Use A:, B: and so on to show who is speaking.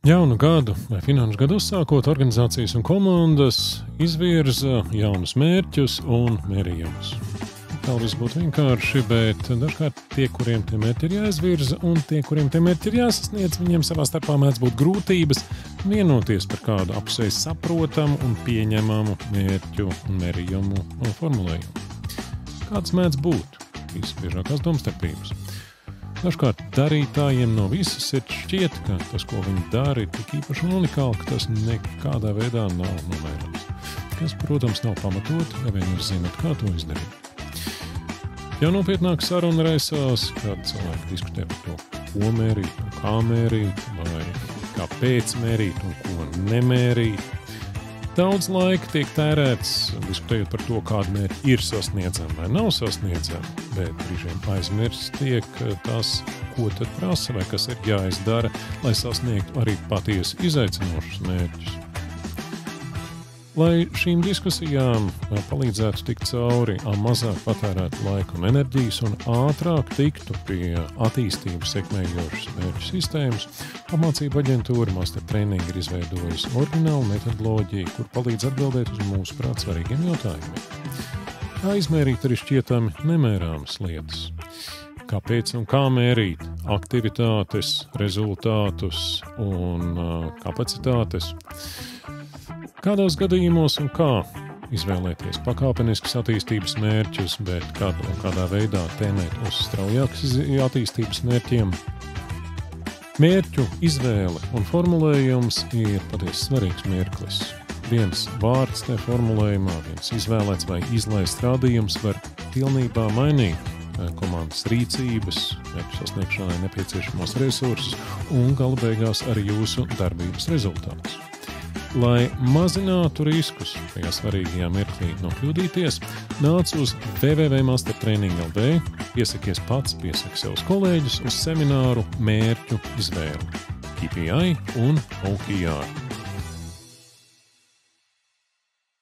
A: Jaunu gadu vai finanšu gadu uzsākot, organizācijas un komandas izvirza jaunus mērķus un mērījumus. Tā viss būtu vienkārši, bet dažkārt tie, kuriem tie mērķi ir jāizvirza un tie, kuriem tie mērķi ir jāsasniedz, viņiem savā starpā mēdz būt grūtības vienoties par kādu apusēji saprotamu un pieņemamu mērķu un mērījumu un formulējumu. Kāds mēdz būt? Visbiežākās domstarpības. Dažkārt darītājiem no visas sirds šķiet, ka tas, ko viņi dara, ir tik īpaši un unikāli, ka tas nekādā veidā nav novērams. Kas, protams, nav pamatot, ja vien jūs zināt, kā to izdarīt. Jau nopietnāk saruna raisās, kad cilvēki diskutē par to, ko mērīt un kā mērīt, vai kāpēc mērīt un ko nemērīt. Daudz laika tiek tērēts, diskutējot par to, kāda mērķi ir sasniedzama vai nav sasniedzama, bet brīžiem aizmirst tiek tas, ko tad prasa vai kas ir jāizdara, lai sasniegtu arī patiesi izaicinošus mērķus. Lai šīm diskusijām palīdzētu tikt cauri, mazāk patērētu laiku un enerģijas un ātrāk tiktu pie attīstības sekmējošas mērķu sistēmas, apmācību aģentūra Master Training ir izveidojusi oriģinālu metodoloģiju, kur palīdz atbildēt uz mūsu prāt svarīgiem jautājumiem. Kā izmērīt arī šķietami nemērāmas lietas? Kāpēc un kā mērīt aktivitātes, rezultātus un kapacitātes? Kādos gadījumos un kā izvēlēties pakāpeniskas attīstības mērķus, bet kad un kādā veidā tēmēt uz straujākas attīstības mērķiem? Mērķu izvēle un formulējums ir patiesi svarīgs mirklis. Viens vārds te formulējumā, viens izvēlēts vai izlaists rādījums var pilnībā mainīt komandas rīcības, mērķu sasniegšanai nepieciešamos resursus un gala beigās arī jūsu darbības rezultātus. Lai mazinātu riskus šajā svarīgajā mirklī nokļūdīties, nāc uz www.mastertraining.lv, piesakies pats, piesaki savus kolēģus uz semināru mērķu izvēli, KPI un OKR.